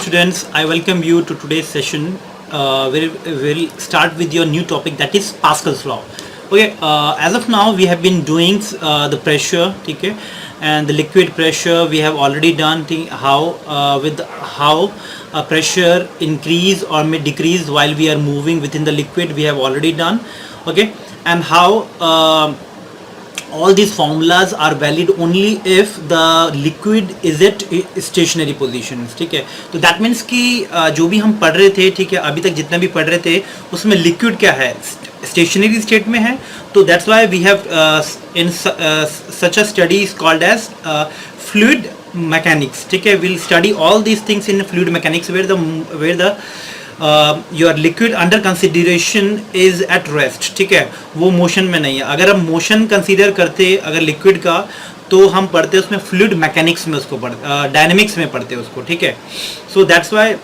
students, I welcome you to today's session where we'll start with your new topic, that is Pascal's law. Okay, as of now we have been doing the pressure, okay, and the liquid pressure we have already done. How pressure increase or may decrease while we are moving within the liquid, we have already done, okay, and how all these formulas are valid only if the liquid is at stationary positions. ठीक है, तो that means कि जो भी हम पढ़ रहे थे, ठीक है, अभी तक जितना भी पढ़ रहे थे उसमें लिक्विड क्या है, स्टेशनरी स्टेट में है. तो that's why we have in such a study is called as fluid mechanics. ठीक है, will study all these things in fluid mechanics where the your liquid under consideration is at rest. ठीक है, वो motion में नहीं है. अगर हम मोशन कंसीडर करते अगर लिक्विड का, तो हम पढ़ते उसमें फ्लूइड मैकेनिक्स में, उसको डायनेमिक्स में पढ़ते उसको. ठीक है, सो that's Y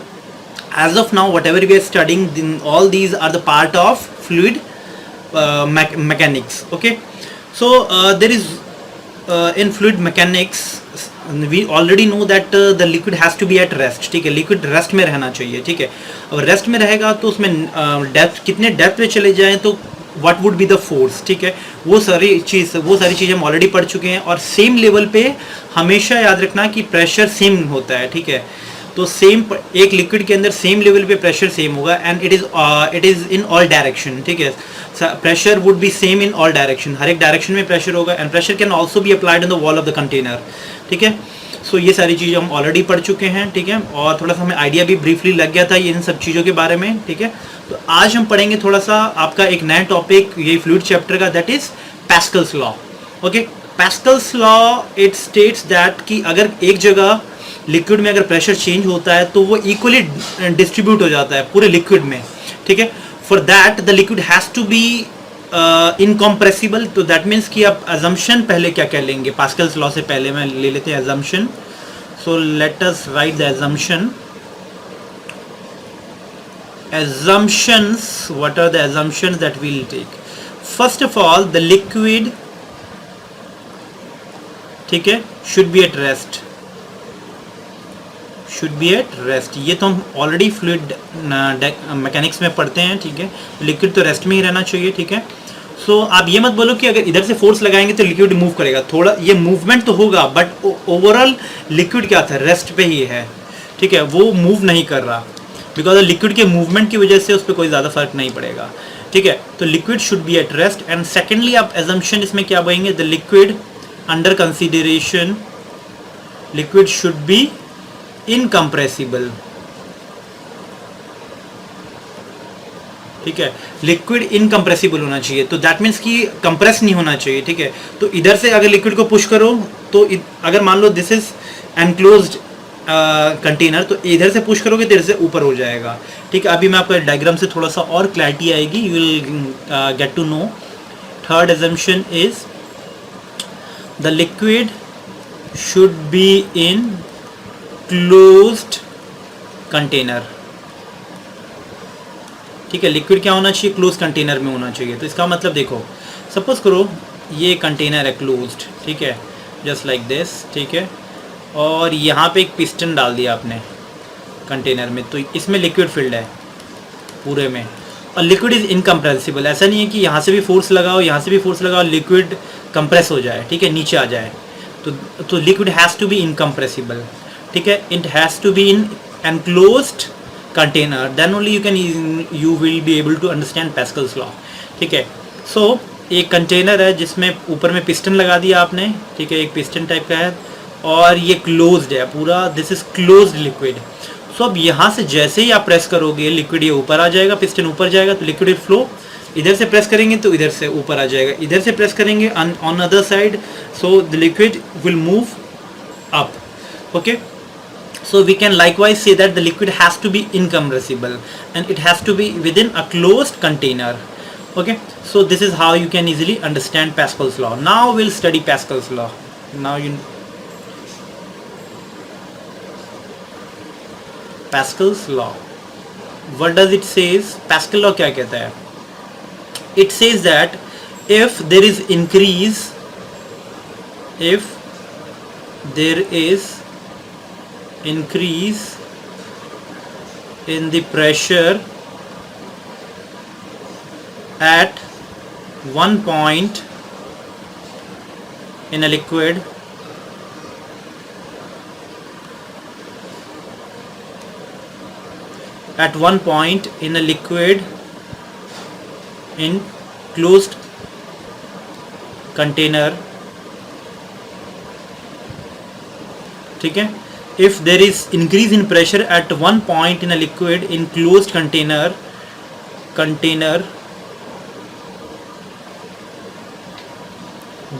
as of now whatever we are studying, all these are the part of fluid mechanics. Okay, so there is in fluid mechanics we already know that the liquid has to be at rest. ठीक है, liquid rest में रहना चाहिए. ठीक है, और rest में रहेगा तो उसमें डेप्थ, कितने डेप्थ पे चले जाएं तो what would be the force. ठीक है, वो सारी चीज़ हम ऑलरेडी पढ़ चुके हैं. और सेम लेवल पे हमेशा याद रखना कि प्रेशर सेम होता है. ठीक है, तो सेम एक लिक्विड के अंदर सेम लेवल पे प्रेशर सेम होगा and it is in all direction. ठीक है, pressure would be same in all direction, हर एक डायरेक्शन में प्रेशर होगा. And pressure can also be applied on the wall of the container. ठीक है, सो ये सारी चीज़ें हम ऑलरेडी पढ़ चुके हैं. ठीक है, और थोड़ा सा हमें आइडिया भी ब्रीफली लग गया था इन सब चीज़ों के बारे में. ठीक है, तो आज हम पढ़ेंगे थोड़ा सा आपका एक नया टॉपिक ये फ्लूइड चैप्टर का, that is pascals law. Okay, pascals law it states that कि अगर एक जगह लिक्विड में अगर प्रेशर चेंज होता है तो वो इक्वली डिस्ट्रीब्यूट हो जाता है पूरे लिक्विड में. ठीक है, for that the liquid has to be incompressible. तो दैट मीन्स कि आप अजम्पशन पहले क्या कह लेंगे, पास्कल्स लॉ से पहले मैं ले लेते हैं assumption. So let us right the assumption. Assumptions, what are the assumptions that we'll take? First of all, the liquid, ठीक है, should be at rest. Should be at rest. ये तो हम ऑलरेडी फ्लूइड मैकेनिक्स में पढ़ते हैं. ठीक है, लिक्विड तो रेस्ट में ही रहना चाहिए. ठीक है, सो आप ये मत बोलो कि अगर इधर से फोर्स लगाएंगे तो लिक्विड मूव करेगा. थोड़ा ये मूवमेंट तो होगा बट ओवरऑल लिक्विड क्या था, रेस्ट पे ही है. ठीक है, वो मूव नहीं कर रहा बिकॉज लिक्विड के मूवमेंट की वजह से उस पर कोई ज़्यादा फर्क नहीं पड़ेगा. ठीक है, तो liquid should B at rest. And secondly आप एजम्पशन इसमें क्या बोलेंगे, the liquid under consideration, liquid should B incompressible. ठीक है, लिक्विड इनकम्प्रेसिबल होना चाहिए. तो दैट मीन्स कि कंप्रेस नहीं होना चाहिए. ठीक है, तो इधर से अगर लिक्विड को पुश करो तो अगर मान लो दिस इज एनक्लोज्ड कंटेनर, तो इधर से पुश करोगे तो इधर से ऊपर हो जाएगा. ठीक है, अभी मैं आपको डायग्राम से थोड़ा सा और क्लैरिटी आएगी, you will get to know. Third assumption is the liquid should be in closed container. ठीक है, लिक्विड क्या होना चाहिए, क्लोज कंटेनर में होना चाहिए. तो इसका मतलब देखो, सपोज करो ये कंटेनर है क्लोज्ड. ठीक है, जस्ट लाइक दिस. ठीक है, और यहाँ पे एक पिस्टन डाल दिया आपने कंटेनर में, तो इसमें लिक्विड फिल्ड है पूरे में, और लिक्विड इज़ इनकम्प्रेसिबल. ऐसा नहीं है कि यहाँ से भी फोर्स लगाओ, यहाँ से भी फोर्स लगाओ, लिक्विड कंप्रेस हो जाए. ठीक है, नीचे आ जाए. तो liquid has to be incompressible. ठीक है, it has to be in enclosed container, then only you will be able to understand Pascal's law. ठीक है, सो एक कंटेनर है जिसमें ऊपर में पिस्टन लगा दिया आपने. ठीक है, एक पिस्टन टाइप का है और ये क्लोज्ड है पूरा, दिस इज क्लोज्ड लिक्विड. सो अब यहाँ से जैसे ही आप प्रेस करोगे लिक्विड ये ऊपर आ जाएगा, पिस्टन ऊपर जाएगा तो लिक्विड फ्लो. इधर से प्रेस करेंगे तो इधर से ऊपर आ जाएगा, इधर से प्रेस करेंगे on other side, so the liquid will move up. Okay, so we can likewise say that the liquid has to be incompressible and it has to be within a closed container. Okay, so this is how you can easily understand Pascal's law. Now we'll study Pascal's law. Now Pascal's law, what does it says? Pascal law क्या कहता है? It says that if there is increase, if there is increase in the pressure at one point in a liquid in closed container, ठीक है. If there is increase in pressure at one point in a liquid in closed container,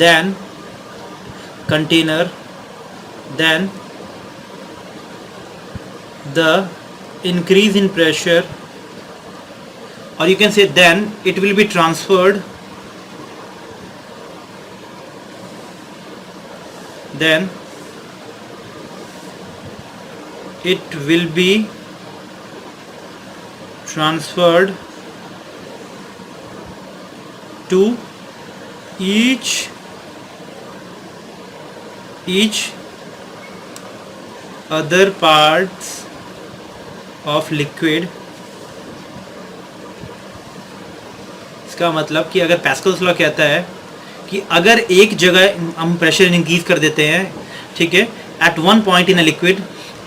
then the increase in pressure, or you can say then it will be transferred, then it will be transferred to each other parts of liquid. इसका मतलब कि अगर pascals law कहता है कि अगर एक जगह हम प्रेशर इंक्रीज कर देते हैं, ठीक है, at one point in a liquid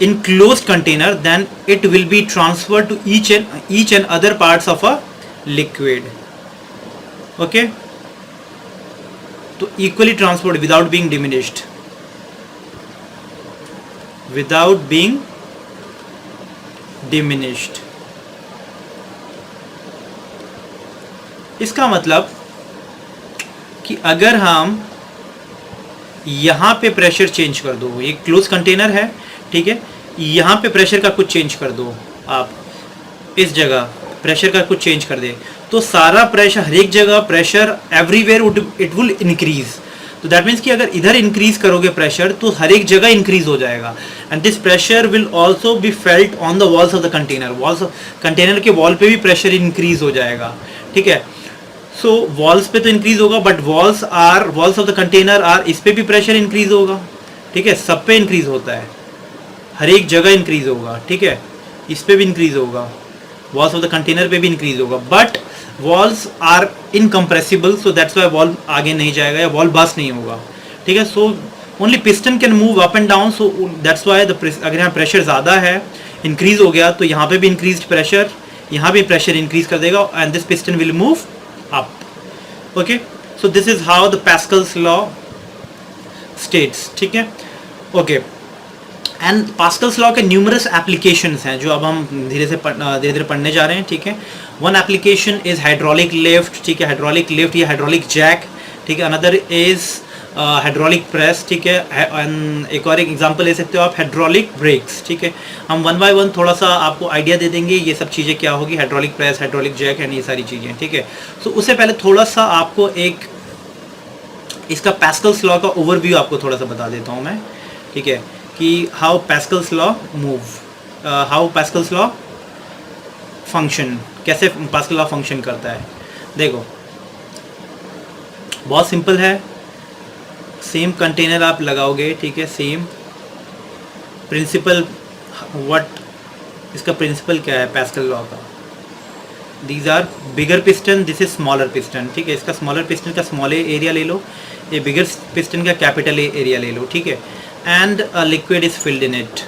in closed container, then it will be transferred to each and other parts of a liquid. Okay, तो equally transferred without being diminished, इसका मतलब कि अगर हम यहाँ पे प्रेशर चेंज कर दो, ये क्लोज कंटेनर है, ठीक है, यहाँ पे प्रेशर का कुछ चेंज कर दो, आप इस जगह प्रेशर का कुछ चेंज कर दे, तो सारा प्रेशर, हर एक जगह pressure everywhere it will increase. तो दैट मीन्स कि अगर इधर इंक्रीज करोगे प्रेशर तो हर एक जगह इंक्रीज हो जाएगा. And this pressure will also be felt on the walls of the container. Container के वॉल पे भी प्रेशर इंक्रीज हो जाएगा, ठीक है. सो वॉल्स पे तो इंक्रीज होगा, but walls of the container are, इस पे भी प्रेशर इंक्रीज होगा, ठीक है, सब पे इंक्रीज होता है, हर एक जगह इंक्रीज होगा, ठीक है, इस पे भी इंक्रीज होगा, वॉल्स ऑफ द कंटेनर पे भी इंक्रीज होगा, but walls are incompressible, so that's why valve आगे नहीं जाएगा या वॉल्व बस्ट नहीं होगा, ठीक है. So only piston can move up and down, so that's Y अगर यहाँ प्रेशर ज़्यादा है, इंक्रीज हो गया, तो यहाँ पे भी इंक्रीज प्रेशर, यहाँ भी प्रेशर इंक्रीज कर देगा, and this piston will move up. Okay, so this is how the pascals law states, ठीक है. ओके, एंड पास्कल्स लॉ के न्यूमरस एप्लीकेशंस हैं जो अब हम धीरे धीरे पढ़ने जा रहे हैं, ठीक है. One application is hydraulic lift, ठीक है, हाइड्रोलिक लिफ्ट या हाइड्रोलिक जैक, ठीक है. अनदर इज हाइड्रोलिक प्रेस, ठीक है. एक और एग्जांपल ले सकते हो आप, हाइड्रोलिक ब्रेक्स, ठीक है. हम वन बाय वन थोड़ा सा आपको आइडिया दे देंगे ये सब चीज़ें क्या होगी, hydraulic press, hydraulic jack and ये सारी चीज़ें, ठीक है. सो उससे पहले थोड़ा सा आपको एक इसका पैस्कल्स लॉ का ओवरव्यू आपको थोड़ा सा बता देता हूँ मैं, ठीक है, कि how pascals law move, how pascals law function, कैसे पास्कल लॉ फंक्शन करता है. देखो बहुत सिंपल है, सेम कंटेनर आप लगाओगे, ठीक है, सेम प्रिंसिपल. व्हाट इसका प्रिंसिपल क्या है पैस्कल लॉ का? These are bigger piston, this is smaller piston, ठीक है. इसका स्मॉलर पिस्टन का स्मॉल एरिया ले लो, ये बिगर पिस्टन का कैपिटल एरिया ले लो, ठीक है. And a liquid is filled in it,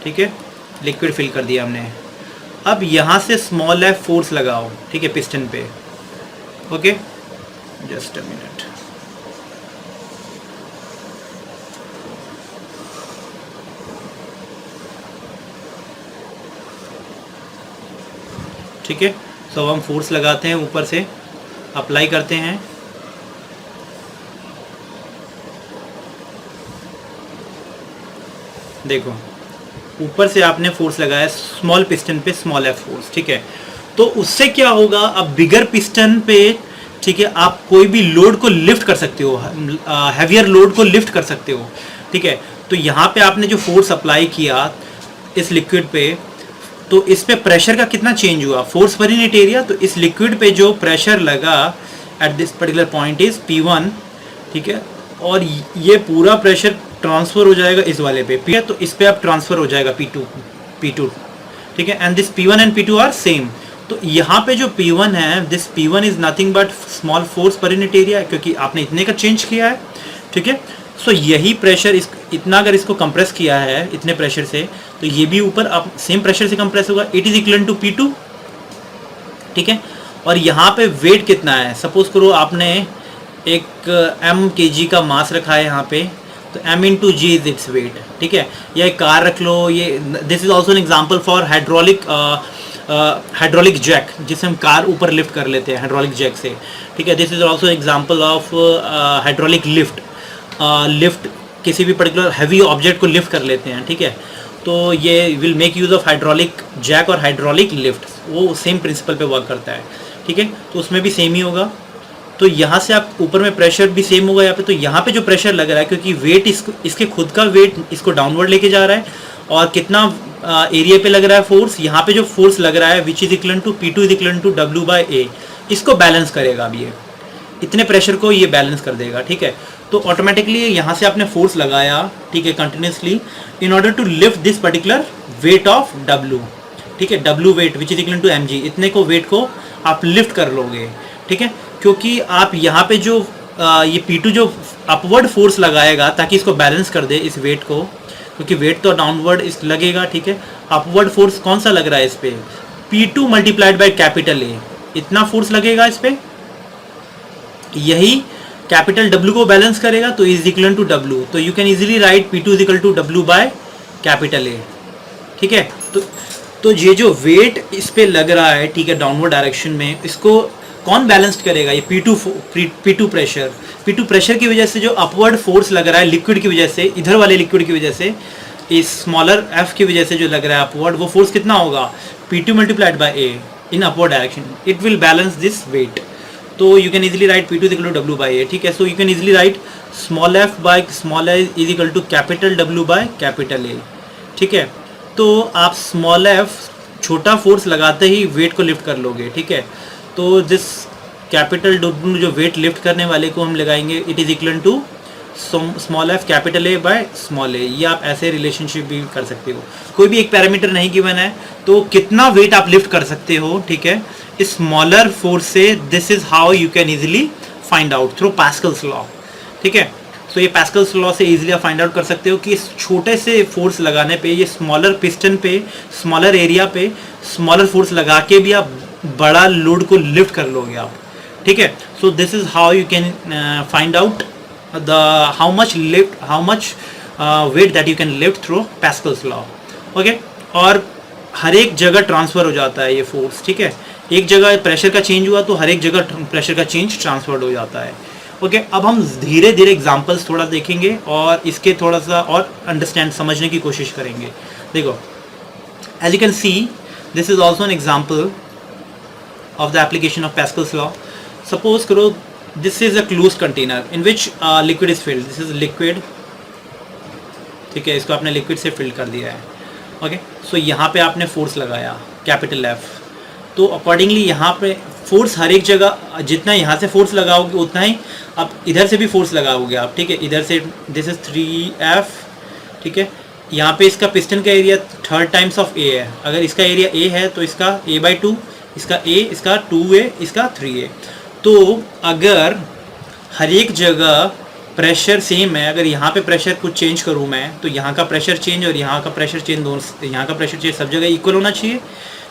ठीक है, लिक्विड फिल कर दिया हमने. अब यहाँ से स्मॉल है फोर्स लगाओ, ठीक है, पिस्टन पे. Okay, just a minute. ठीक है, सो हम फोर्स लगाते हैं, ऊपर से अप्लाई करते हैं. देखो ऊपर से आपने फोर्स लगाया स्मॉल पिस्टन पे, स्मॉल एफ फोर्स, ठीक है. तो उससे क्या होगा, अब बिगर पिस्टन पे, ठीक है, आप कोई भी लोड को लिफ्ट कर सकते हो, हैवियर लोड को लिफ्ट कर सकते हो, ठीक है. तो यहाँ पे आपने जो फोर्स अप्लाई किया इस लिक्विड पे, तो इस पे प्रेशर का कितना चेंज हुआ, फोर्स पर यूनिट एरिया. तो इस लिक्विड पे जो प्रेशर लगा at this particular point is P1, ठीक है, और ये पूरा प्रेशर ट्रांसफ़र हो जाएगा इस वाले पे, ठीक है. तो इस पे अब ट्रांसफ़र हो जाएगा P2, P2, ठीक है, and this P1 and P2 are same. तो यहाँ पे जो P1 है, this P1 is nothing but small force per unit area, क्योंकि आपने इतने का चेंज किया है, ठीक है। सो यही प्रेशर इतना अगर इसको कंप्रेस किया है इतने प्रेशर से, तो ये भी ऊपर अब सेम प्रेशर से कंप्रेस होगा, it is equal to P2, ठीक है। और यहाँ पे वेट कितना है, सपोज करो आपने एक m kg का मास रखा है यहाँ पे, तो m into G is its weight, ठीक है। या एक कार रख लो, ये this is also an example for hydraulic jack, जिसे हम कार ऊपर लिफ्ट कर लेते हैं हाइड्रोलिक जैक से, ठीक है। This is also example of hydraulic lift, lift किसी भी पर्टिकुलर हैवी ऑब्जेक्ट को लिफ्ट कर लेते हैं, ठीक है। तो ये will make use of hydraulic jack और हाइड्रोलिक लिफ्ट, वो सेम प्रिंसिपल पे वर्क करता है, ठीक है। तो उसमें भी सेम ही होगा। तो यहाँ से आप ऊपर में प्रेशर भी सेम होगा यहाँ पे, तो यहाँ पे जो प्रेशर लग रहा है, क्योंकि वेट इसके खुद का वेट इसको डाउनवर्ड लेके जा रहा है, और कितना एरिया पे लग रहा है फोर्स, यहाँ पे जो फोर्स लग रहा है which is equal to P2 is equal to W by A, इसको बैलेंस करेगा। अब ये इतने प्रेशर को ये बैलेंस कर देगा, ठीक है। तो ऑटोमेटिकली यहाँ से आपने फोर्स लगाया, ठीक है, continuously, in order to lift this particular weight of W, ठीक है, W weight which is equal to mg, इतने को वेट को आप लिफ्ट कर लोगे, ठीक है। क्योंकि आप यहाँ पे जो ये P2 जो अपवर्ड फोर्स लगाएगा ताकि इसको बैलेंस कर दे इस वेट को, क्योंकि वेट तो डाउनवर्ड इस लगेगा, ठीक है। अपवर्ड फोर्स कौन सा लग रहा है इस पे, P2 multiplied by capital A, इतना फोर्स लगेगा इस पे, यही कैपिटल W को बैलेंस करेगा, तो इज इक्वल टू W। तो you can easily write P2 is equal to W by capital A, ठीक है। तो ये जो वेट इस पे लग रहा है, ठीक है, डाउनवर्ड डायरेक्शन में, इसको कौन बैलेंस्ड करेगा, ये P2 प्रेशर की वजह से जो अपवर्ड फोर्स लग रहा है लिक्विड की वजह से, इधर वाले लिक्विड की वजह से, इस स्मॉलर f की वजह से जो लग रहा है अपवर्ड, वो फोर्स कितना होगा, P2 multiplied by A in upward direction, it will balance this weight. तो you can easily write P2 is equal to W by A, ठीक है। So you can easily write small f by small a is equal to capital W by capital A, ठीक है। तो आप small f छोटा force लगाते ही wait को lift कर लोगे, ठीक है। तो दिस कैपिटल W जो वेट लिफ्ट करने वाले को हम लगाएंगे, it is equal to small f capital A by small a। ये आप ऐसे रिलेशनशिप भी कर सकते हो, कोई भी एक पैरामीटर नहीं गिवन है, तो कितना वेट आप लिफ्ट कर सकते हो, ठीक है, इस स्मॉलर फोर्स से। This is how you can easily find out through Pascal's law, ठीक है। सो ये पास्कल्स लॉ से इजीली आप फाइंड आउट कर सकते हो कि इस छोटे से फोर्स लगाने पे, ये स्मॉलर पिस्टन पे, स्मॉलर एरिया पे स्मॉलर फोर्स लगा के भी आप बड़ा लोड को लिफ्ट कर लोगे आप, ठीक है। So this is how you can find out the how much weight that you can lift through Pascal's law, okay. और हर एक जगह ट्रांसफर हो जाता है ये फोर्स, ठीक है। एक जगह प्रेशर का चेंज हुआ तो हर एक जगह प्रेशर का चेंज ट्रांसफर्ड हो जाता है, ओके। अब हम धीरे धीरे एग्जांपल्स थोड़ा देखेंगे और इसके थोड़ा सा और अंडरस्टैंड समझने की कोशिश करेंगे। देखो, as you can see, this is also an example of the application of Pascal's law. Suppose करो this is a closed container in which liquid is filled. This is liquid, ठीक है, इसको आपने लिक्विड से फिल कर दिया है, okay. सो यहाँ पे आपने फोर्स लगाया कैपिटल F, तो अकॉर्डिंगली यहाँ पे फोर्स हर एक जगह, जितना यहाँ से फोर्स लगाओगे उतना ही आप इधर से भी फोर्स लगाओगे आप, ठीक है। इधर से दिस इज 3F, ठीक है। यहाँ पे इसका पिस्टन का एरिया 3 टाइम्स ऑफ A है, अगर इसका एरिया A है तो इसका A/2, इसका A, इसका 2A, इसका 3A। तो अगर हर एक जगह प्रेशर सेम है, अगर यहाँ पे प्रेशर कुछ चेंज करूँ मैं, तो यहाँ का प्रेशर चेंज और यहाँ का प्रेशर चेंज, दोनों यहाँ का प्रेशर चेंज सब जगह इक्वल होना चाहिए,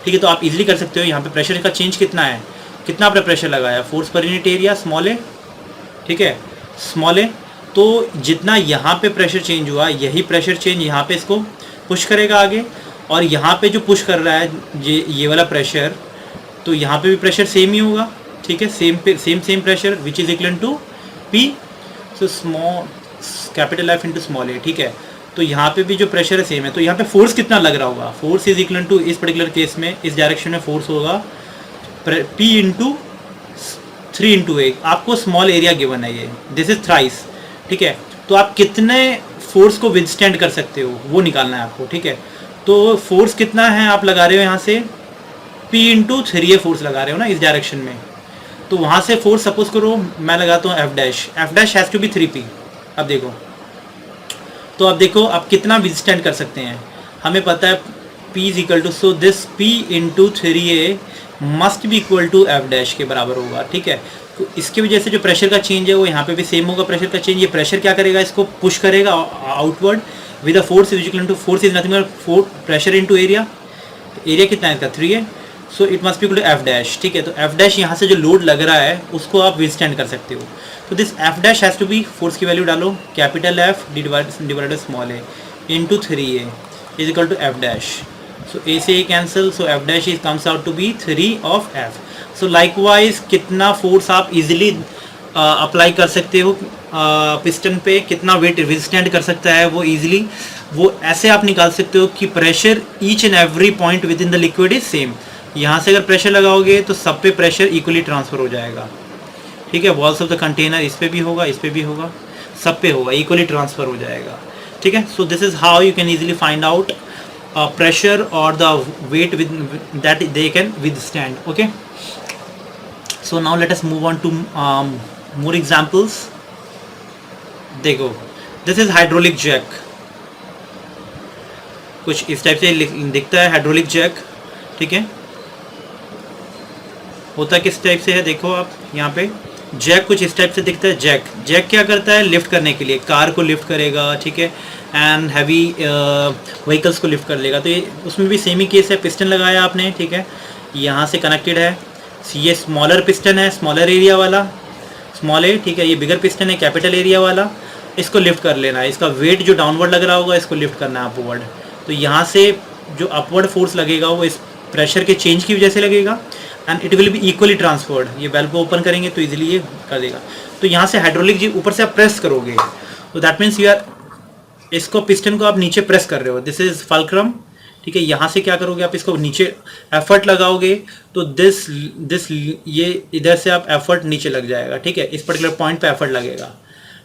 ठीक है। तो आप इजीली कर सकते हो, यहाँ पे प्रेशर का चेंज कितना है, कितना आपने प्रेशर लगाया, force per unit area small a, ठीक है, स्मॉल a। तो जितना यहाँ पे प्रेशर चेंज हुआ, यही प्रेशर चेंज यहाँ पे इसको पुश करेगा आगे, और यहाँ पे जो पुश कर रहा है ये वाला प्रेशर, तो यहाँ पे भी प्रेशर सेम ही होगा, ठीक है, same pressure which is equal to P, so small capital F into small a, ठीक है। तो यहाँ पे भी जो प्रेशर है सेम है, तो यहाँ पे फोर्स कितना लग रहा होगा, फोर्स इज इक्वल टू, इस पर्टिकुलर केस में इस डायरेक्शन में फोर्स होगा P इंटू 3 इंटू 1, आपको स्मॉल एरिया गिवन है ये, दिस इज थ्राइस, ठीक है। तो आप कितने फोर्स को विदस्टैंड कर सकते हो वो निकालना है आपको, ठीक है। तो फोर्स कितना है आप लगा रहे हो यहाँ से, P इंटू 3A फोर्स लगा रहे हो ना इस डायरेक्शन में, तो वहाँ से फोर्स सपोज करो मैं लगाता हूँ F dash has to be 3P। अब देखो, तो अब देखो आप कितना विदस्टैंड कर सकते हैं, हमें पता है P is equal to, so this P into 3A must be equal to F dash के बराबर होगा, ठीक है। तो इसकी वजह से जो प्रेशर का चेंज है वो यहाँ पे भी सेम होगा प्रेशर का चेंज। ये प्रेशर क्या करेगा, इसको पुश करेगा outward with a force is equal to, force is nothing but pressure into area. Area कितना है इसका 3A, so it must be equal to F dash, ठीक है। तो एफ डैश यहाँ से जो लोड लग रहा है उसको आप विथस्टैंड कर सकते हो। तो this F dash has to be, force की वैल्यू डालो capital F divided small a into 3A is equal to F dash. So A से A cancel, so F dash is comes out to be 3 of F। So likewise कितना force आप easily apply कर सकते हो piston पे, कितना wait withstand कर सकता है वो इजीली, वो ऐसे आप निकाल सकते हो कि pressure each and every point with in the liquid is same. यहाँ से अगर प्रेशर लगाओगे तो सब पे प्रेशर इक्वली ट्रांसफर हो जाएगा, ठीक है। वॉल्स ऑफ द कंटेनर इस पे भी होगा, इस पे भी होगा, सब पे होगा, इक्वली ट्रांसफर हो जाएगा, ठीक है। So this is how you can easily find out pressure or the weight with that they can withstand, okay. So now let us move on to more examples. देखो, this is hydraulic jack, कुछ इस type से दिखता है hydraulic Jack, ठीक है। होता किस टाइप से है, देखो आप यहाँ पे जैक कुछ इस टाइप से दिखता है। जैक क्या करता है, लिफ्ट करने के लिए कार को लिफ्ट करेगा, ठीक है, एंड हैवी व्हीकल्स को लिफ्ट कर लेगा। तो ये उसमें भी सेम ही केस है, पिस्टन लगाया आपने, ठीक है, यहाँ से कनेक्टेड है। ये स्मॉलर पिस्टन है, स्मॉलर एरिया वाला, स्मॉल ए, ठीक है। ये बिगर पिस्टन है, कैपिटल एरिया वाला, इसको लिफ्ट कर लेना है। इसका वेट जो डाउनवर्ड लग रहा होगा इसको लिफ्ट करना है अपवर्ड। तो यहाँ से जो अपवर्ड फोर्स लगेगा वो इस प्रेशर के चेंज की वजह से लगेगा and it will be equally transferred. ये वेल्व को ओपन करेंगे तो इजीली ये कर देगा। तो यहाँ से हाइड्रोलिक जी ऊपर से आप प्रेस करोगे तो दैट मीन्स यू आर, इसको पिस्टन को आप नीचे प्रेस कर रहे हो, दिस इज फल्क्रम, ठीक है। यहाँ से क्या करोगे आप, इसको नीचे एफर्ट लगाओगे तो दिस ये इधर से आप एफर्ट नीचे लग जाएगा, ठीक है, इस पर्टिकुलर पॉइंट पे एफर्ट लगेगा,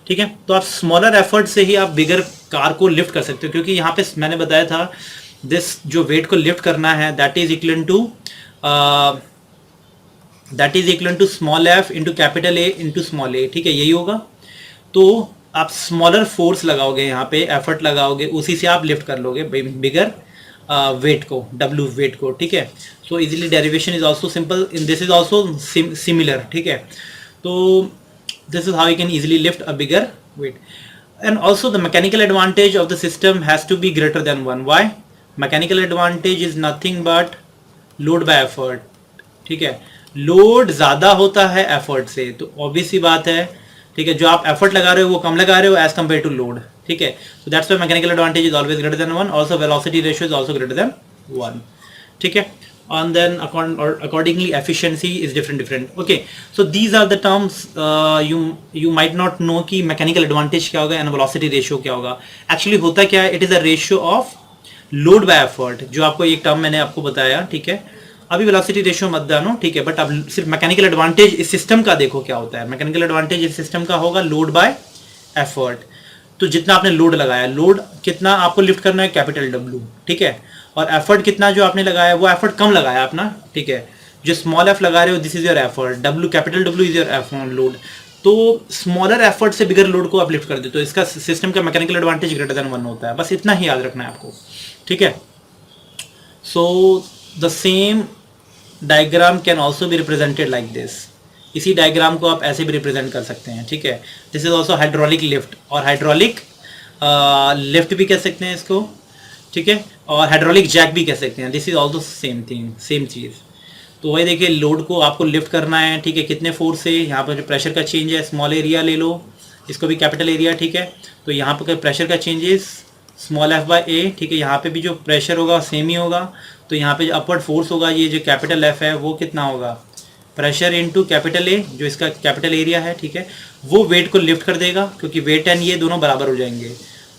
ठीक है। तो आप स्मॉलर एफर्ट से ही आप बिगर कार को लिफ्ट कर सकते हो, क्योंकि यहाँ पे मैंने बताया था दिस जो वेट को लिफ्ट करना है that is equal to small F into capital A into small a, ठीक है, यही होगा। तो आप स्मॉलर फोर्स लगाओगे, यहाँ पे एफर्ट लगाओगे, उसी से आप लिफ्ट कर लोगे बिगर वेट को, डब्ल्यू वेट को, ठीक है। So easily derivation is also simple, in this is also similar, ठीक है। तो this is how you can easily lift a bigger weight. And also the mechanical advantage of the system has to be greater than 1. Why? Mechanical advantage is nothing but load by effort, ठीक है। Load ज़्यादा होता है effort से, तो obvious सी बात है, ठीक है, जो आप एफर्ट लगा रहे हो वो कम लगा रहे हो एज कम्पेयर टू लोड, ठीक है। So that's why mechanical advantage is always greater than 1, also velocity ratio is also greater than 1, ठीक है। And then accordingly efficiency is different. Okay, so these are the terms you might not know कि mechanical advantage क्या होगा and velocity ratio क्या होगा। Actually होता क्या है, it is a ratio of load by effort, जो आपको एक टर्म मैंने आपको बताया, ठीक है। अभी velocity ratio मत जानो, ठीक है, बट अब सिर्फ मैकेनिकल एडवांटेज इस सिस्टम का देखो क्या होता है। मैकेनिकल एडवांटेज इस सिस्टम का होगा लोड बाय एफर्ट। तो जितना आपने लोड लगाया, लोड कितना आपको लिफ्ट करना है, कैपिटल डब्ल्यू, ठीक है, और एफर्ट कितना जो आपने लगाया वो एफर्ट कम लगाया अपना, ठीक है। जो स्मॉल एफ लगा रहे हो this is your effort, W capital W is your F load. तो स्मॉलर एफर्ट से बिगर लोड को आप लिफ्ट कर दो, तो इसका सिस्टम का मैकेनिकल एडवांटेज ग्रेटर देन 1 होता है। बस इतना ही याद रखना है आपको, ठीक है। So the same diagram can also be represented like this. इसी डायग्राम को आप ऐसे भी रिप्रेजेंट कर सकते हैं, ठीक है। This is also hydraulic lift, और हाइड्रोलिक लिफ्ट भी कह सकते हैं इसको, ठीक है, और हाइड्रोलिक जैक भी कह सकते हैं। This is also same thing, same चीज़। तो वही देखिए, लोड को आपको लिफ्ट करना है, ठीक है, कितने फोर्स से। यहाँ पर जो प्रेशर का चेंज है, स्मॉल एरिया ले लो, इसको भी कैपिटल एरिया, ठीक है। तो यहाँ पर प्रेशर का चेंजेस स्मॉल एफ बाई ए, ठीक है। यहाँ पे भी जो प्रेशर होगा सेम ही होगा। तो यहाँ पे जो अपवर्ड फोर्स होगा, ये जो कैपिटल एफ है वो कितना होगा, प्रेशर इनटू कैपिटल ए, जो इसका कैपिटल एरिया है, ठीक है, वो वेट को लिफ्ट कर देगा, क्योंकि वेट एंड ये दोनों बराबर हो जाएंगे।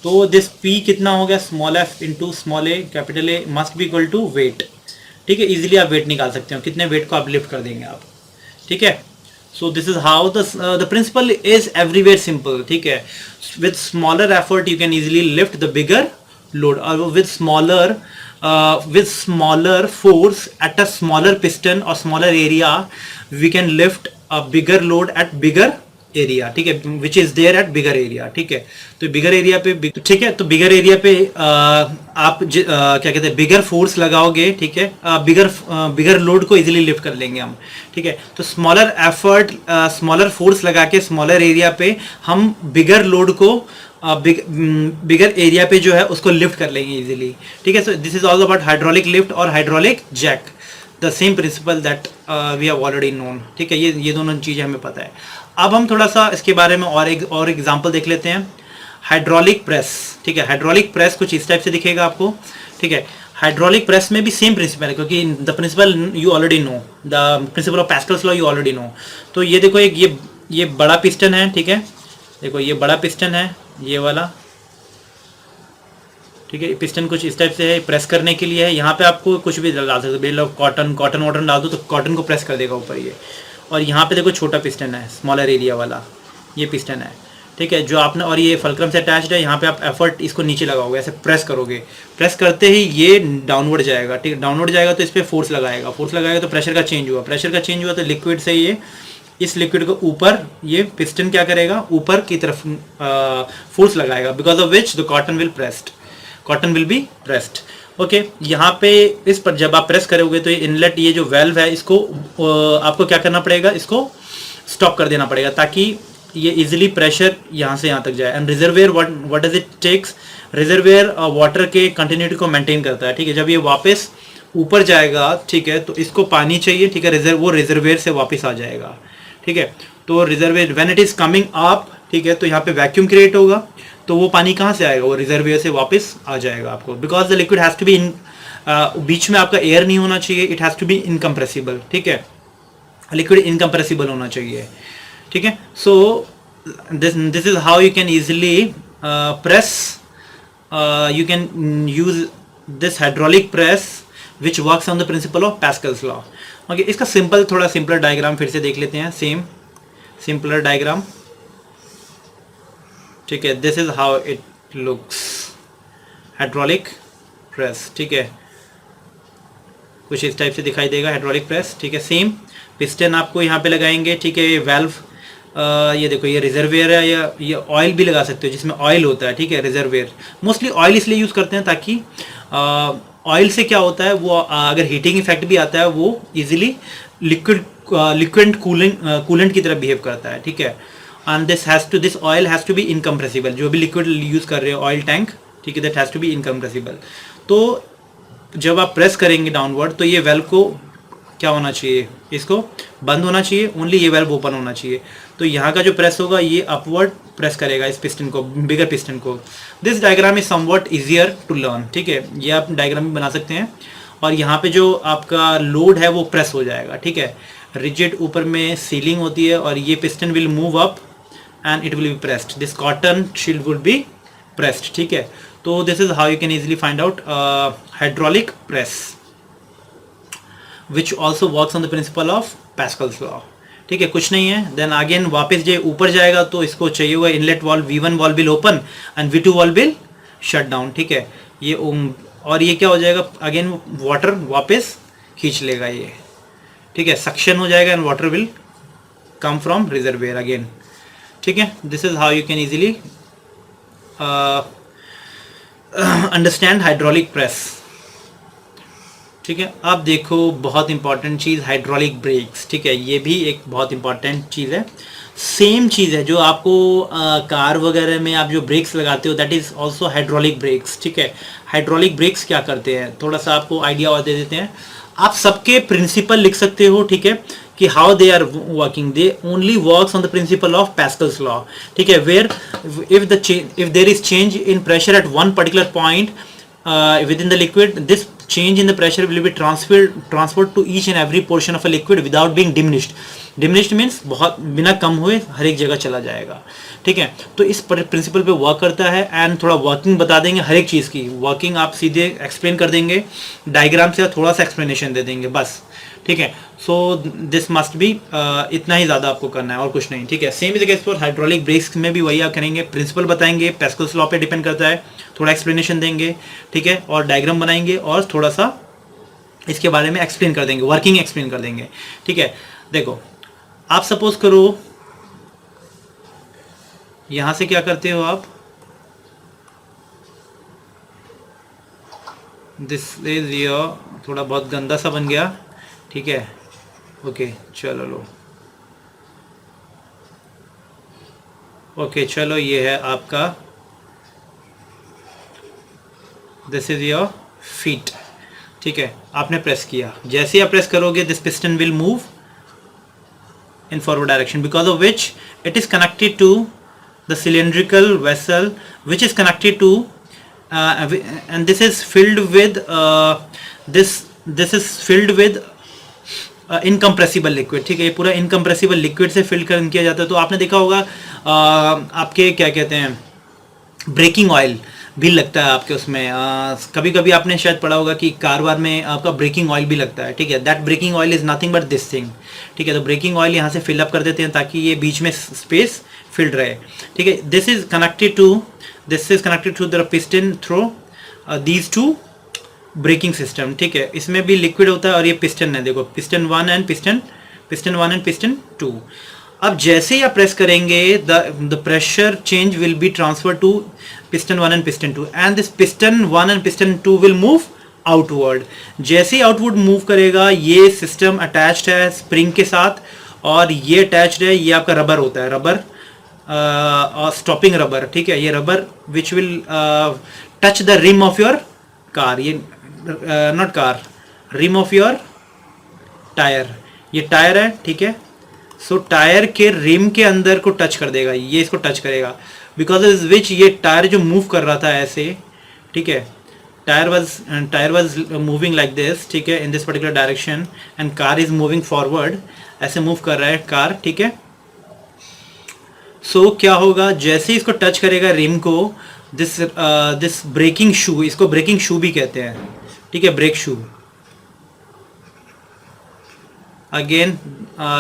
तो दिस P कितना हो गया, small F into small A capital A must be equal to weight, ठीक है। इजीली आप वेट निकाल सकते हो, कितने वेट को आप लिफ्ट कर देंगे आप, ठीक है। So this is how the principle is everywhere simple, ठीक है। With smaller effort you can easily lift the bigger load, और with smaller force at a smaller piston or smaller area we can lift a bigger load at bigger area, ठीक है, which is there at bigger area, ठीक है। तो बिगर area पे, ठीक है, तो बिगर एरिया पे आप क्या कहते हैं, बिगर फोर्स लगाओगे, ठीक है, बिगर लोड को इजीली लिफ्ट कर लेंगे हम, ठीक है। तो स्मॉलर एफर्ट, स्मॉलर फोर्स लगा के स्मॉलर एरिया पे हम बिगर लोड को बिगर एरिया पे जो है उसको लिफ्ट कर लेंगे इजीली, ठीक है। So this is all about hydraulic lift और hydraulic jack, the same principle that we have already known, ठीक है। ये दोनों चीज़ें हमें पता है। अब हम थोड़ा सा इसके बारे में और एग्जांपल देख लेते हैं। हाइड्रोलिक प्रेस, ठीक है, हाइड्रोलिक प्रेस कुछ इस टाइप से दिखेगा आपको, ठीक है। हाइड्रोलिक प्रेस में भी सेम प्रिंसिपल है, क्योंकि the principle you already know, the principle of Pascal's law you already know. तो ये देखो, एक ये बड़ा पिस्टन है, ठीक है, देखो ये बड़ा पिस्टन है, ये वाला, ठीक है। पिस्टन कुछ इस टाइप से है, प्रेस करने के लिए है। यहाँ पे आपको कुछ भी डाल सकते हो, बेल ऑफ कॉटन वाटन डाल दो तो कॉटन को प्रेस कर देगा ऊपर ये। और यहाँ पे देखो छोटा पिस्टन है, स्मॉलर एरिया वाला, ये पिस्टन है, ठीक है, जो आपने, और ये फल्क्रम से अटैच्ड है। यहाँ पे आप एफर्ट इसको नीचे लगाओगे, ऐसे प्रेस करोगे, प्रेस करते ही ये डाउनवर्ड जाएगा, ठीक है। डाउनवर्ड जाएगा तो इस पर फोर्स लगाएगा, तो प्रेशर का चेंज हुआ, तो लिक्विड से ये इस लिक्विड को ऊपर, ये पिस्टन क्या करेगा, ऊपर की तरफ फोर्स लगाएगा, because of which the cotton will be pressed, okay. यहाँ पे इस पर जब आप प्रेस करोगे तो ये इनलेट, ये जो वेल्व है, इसको आपको क्या करना पड़ेगा, इसको स्टॉप कर देना पड़ेगा, ताकि ये इजीली प्रेशर यहाँ से यहाँ तक जाए। And reservoir, what does it takes, reservoir water के कंटिन्यूटी को मेंटेन करता है, ठीक है। जब ये वापस ऊपर जाएगा, ठीक है, तो इसको पानी चाहिए, ठीक है, वो रिजर्वेयर से वापस आ जाएगा, ठीक है। तो reservoir when it is coming up, ठीक है, तो यहाँ पे वैक्यूम क्रिएट होगा, तो वो पानी कहाँ से आएगा, वो रिजर्वेयर से वापस आ जाएगा आपको, because the liquid has to be in, बीच में आपका एयर नहीं होना चाहिए, it has to be incompressible, ठीक है, लिक्विड इनकम्प्रेसिबल होना चाहिए, ठीक है। So this is how you can easily press, you can use this hydraulic press which works on the principle of Pascal's law, okay. इसका थोड़ा सिंपलर डायग्राम फिर से देख लेते हैं, सिंपलर डायग्राम, ठीक है। This is how it looks, hydraulic press, ठीक है, कुछ इस टाइप से दिखाई देगा हाइड्रोलिक प्रेस, ठीक है। सेम पिस्टन आपको यहाँ पे लगाएंगे, ठीक है, ये वेल्व, ये देखो ये रिजर्वेयर है, या ये ऑयल भी लगा सकते हो जिसमें ऑयल होता है, ठीक है। रिजर्वेयर मोस्टली ऑयल इसलिए यूज़ करते हैं ताकि ऑयल से क्या होता है, वो अगर हीटिंग इफेक्ट भी आता है, वो इजीली लिक्विड कूलेंट की तरह बिहेव करता है, ठीक है। And this oil has to be incompressible, जो भी लिक्विड यूज़ कर रहे हो, ऑयल टैंक, ठीक है, that has to be incompressible. तो जब आप प्रेस करेंगे डाउनवर्ड, तो ये वेल्व को क्या होना चाहिए, इसको बंद होना चाहिए, ओनली ये वेल्व ओपन होना चाहिए। तो यहाँ का जो प्रेस होगा, ये अपवर्ड प्रेस करेगा इस पिस्टन को, बिगर पिस्टन को। This diagram is somewhat easier to learn, ठीक है, ये आप डायग्राम भी बना सकते हैं। और यहाँ पे जो आपका लोड है वो प्रेस हो जाएगा, ठीक है। रिजिड ऊपर में सीलिंग होती है, और ये piston will move up and it will be pressed, this cotton shield would be pressed, ठीक है। तो this is how you can easily find out hydraulic press which also works on the principle of Pascal's law, ठीक है। कुछ नहीं है, then again वापस जो ऊपर जाएगा तो इसको चाहिए हुआ inlet valve, V1 valve will open and V2 valve will shut down, ठीक है। ये और ये क्या हो जाएगा, अगेन वाटर वापस खींच लेगा ये, ठीक है, सक्शन हो जाएगा and water will come from reservoir again, ठीक है। This is how you can easily understand hydraulic press, ठीक है। अब देखो बहुत इंपॉर्टेंट चीज़, हाइड्रोलिक ब्रेक्स, ठीक है, ये भी एक बहुत इंपॉर्टेंट चीज़ है। सेम चीज़ है जो आपको कार वगैरह में आप जो ब्रेक्स लगाते हो, that is also hydraulic brakes, ठीक है। हाइड्रोलिक ब्रेक्स क्या करते हैं, थोड़ा सा आपको आइडिया और दे देते हैं। आप सबके प्रिंसिपल लिख सकते हो, ठीक है, कि how they are working, they only works on the principle of Pascal's law, ठीक है, where if there is change in pressure at one particular point within the liquid, this change in the pressure will be transferred to each and every portion of a liquid without being diminished. Diminished means बहुत बिना कम हुए हर एक जगह चला जाएगा, ठीक है। तो इस प्रिंसिपल पे वर्क करता है। एंड थोड़ा वर्किंग बता देंगे हर एक चीज़ की, वर्किंग आप सीधे एक्सप्लेन कर देंगे, डायग्राम से थोड़ा सा एक्सप्लेनेशन दे देंगे बस, ठीक है। सो दिस मस्ट बी, इतना ही ज़्यादा आपको करना है और कुछ नहीं, ठीक है। Same is case for hydraulic breaks में भी वही आप करेंगे, प्रिंसिपल बताएंगे, पास्कल्स लॉ पे डिपेंड करता है, थोड़ा एक्सप्लेनेशन देंगे, ठीक है, और डायग्राम बनाएंगे और थोड़ा सा इसके बारे में एक्सप्लेन कर देंगे, वर्किंग एक्सप्लेन कर देंगे, ठीक है। देखो आप सपोज करो यहाँ से क्या करते हो आप, दिस इज योर, थोड़ा बहुत गंदा सा बन गया, ठीक है, ओके चलो लो, ओके चलो ये है आपका, दिस इज योर फीट, ठीक है, आपने प्रेस किया, जैसे आप प्रेस करोगे this piston will move in forward direction, because of which it is connected to the cylindrical vessel which is connected to and this is filled with this is filled with incompressible liquid, ठीक है, ये पूरा incompressible liquid से fill कर किया जाता है। तो आपने देखा होगा आपके क्या कहते हैं, ब्रेकिंग ऑयल भी लगता है आपके उसमें, कभी कभी आपने शायद पढ़ा होगा कि कार वार में आपका ब्रेकिंग ऑयल भी लगता है, ठीक है, that braking oil is nothing but this thing, ठीक है, तो ब्रेकिंग ऑयल यहाँ से फिलअप कर देते हैं ताकि ये बीच में स्पेस फिल्ड रहे, ठीक है, this is connected to the piston through these two braking system, ठीक है, इसमें भी लिक्विड होता है और ये पिस्टन है, देखो पिस्टन 1 एंड पिस्टन 2। अब जैसे ही आप प्रेस करेंगे the pressure change will be transfer to piston 1 and piston 2 and this piston 1 and piston 2 will move outward. जैसे ही आउटवर्ड मूव करेगा, ये सिस्टम अटैच्ड है स्प्रिंग के साथ और ये अटैच्ड है, ये आपका रबर होता है, रबर और स्टॉपिंग रबर, ठीक है, ये rubber which will touch the rim of your car, ये not car, rim of your tyre, ये टायर है, ठीक है, सो टायर के रिम के अंदर को टच कर देगा, ये इसको टच करेगा, बिकॉज इज विच ये टायर जो मूव कर रहा था ऐसे, ठीक है, tyre was moving like this, ठीक है, in this particular direction and car is moving forward, ऐसे मूव कर रहा है कार, ठीक है, सो क्या होगा, जैसे ही इसको टच करेगा रिम को, दिस ब्रेकिंग शू, इसको ब्रेकिंग शू भी कहते हैं, ठीक है, ब्रेक शू, अगेन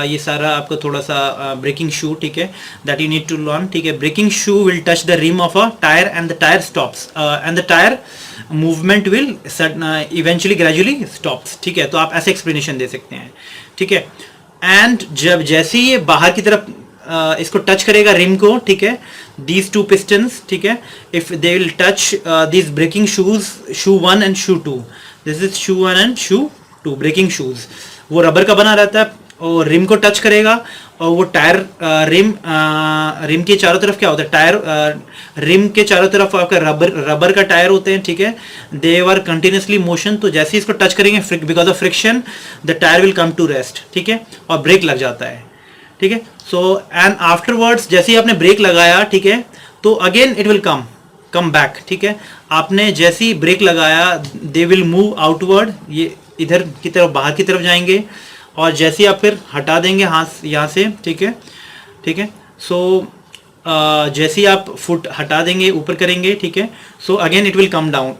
ये सारा आपको थोड़ा सा ब्रेकिंग शू, ठीक है, that you need to learn, ठीक है, braking shoe will touch the rim of a tyre and the tyre stops and the tyre movement will eventually gradually stops, ठीक है, तो आप ऐसे एक्सप्लेनेशन दे सकते हैं, ठीक है, एंड जब जैसे ही ये बाहर की तरफ इसको टच करेगा रिम को, ठीक है, दीज टू पिस्टन्स, ठीक है, if they will touch these braking shoes, shoe 1 and shoe 2, this is shoe 1 and shoe 2 braking shoes, वो रबर का बना रहता है और रिम को टच करेगा और वो टायर रिम के चारों तरफ क्या होता है, टायर रिम के चारों तरफ आपका रबर का टायर होते हैं, ठीक है, दे आर कंटिन्यूसली मोशन, तो जैसे ही इसको टच करेंगे because of friction the tyre will come to rest, ठीक है, और ब्रेक लग जाता है, ठीक है, सो एंड आफ्टरवर्ड्स जैसे ही आपने ब्रेक लगाया, ठीक है, तो again it will come back, ठीक है, आपने जैसे ही ब्रेक लगाया दे विल मूव आउटवर्ड, ये इधर की तरफ बाहर की तरफ जाएंगे और जैसे ही आप फिर हटा देंगे हाथ यहाँ से, ठीक है, ठीक है, सो जैसे ही आप फुट हटा देंगे ऊपर करेंगे, ठीक है, so again it will come down,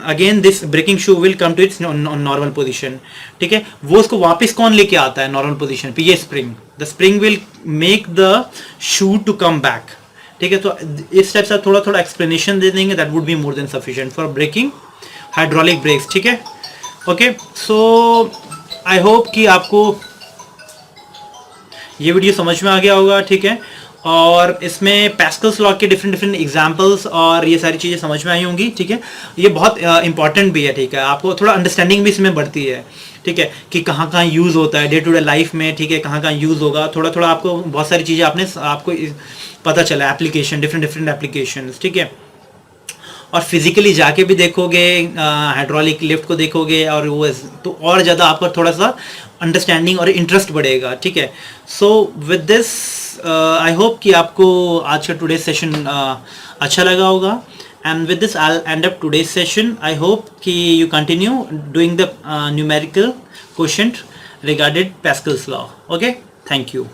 again this braking shoe will come to its normal position, ठीक है, वो उसको वापस कौन लेके आता है नॉर्मल पोजीशन पे, ये spring, the spring will make the shoe to come back, ठीक है, तो इस टाइप से थोड़ा थोड़ा एक्सप्लेनेशन दे देंगे, that would be more than sufficient for braking hydraulic brakes, ठीक है, ओके, सो आई होप कि आपको ये वीडियो समझ में आ गया होगा, ठीक है, और इसमें पैस्कल्स लॉ के डिफरेंट एग्जांपल्स और ये सारी चीज़ें समझ में आई होंगी, ठीक है, ये बहुत इंपॉर्टेंट भी है, ठीक है, आपको थोड़ा अंडरस्टैंडिंग भी इसमें बढ़ती है, ठीक है, कि कहाँ कहाँ यूज़ होता है डे टू डे लाइफ में, ठीक है, कहाँ कहाँ यूज़ होगा, थोड़ा थोड़ा आपको बहुत सारी चीज़ें आपको पता चला, एप्लीकेशन डिफरेंट एप्लीकेशन, ठीक है, और फिजिकली जाके भी देखोगे हाइड्रोलिक लिफ्ट को देखोगे और वो तो और ज़्यादा आपका थोड़ा सा अंडरस्टैंडिंग और इंटरेस्ट बढ़ेगा, ठीक है, so with this I hope कि आपको आज का टुडे सेशन अच्छा लगा होगा, and with this I end up today session, I hope कि you continue doing the numerical question regarded Pascal's law, okay, thank you.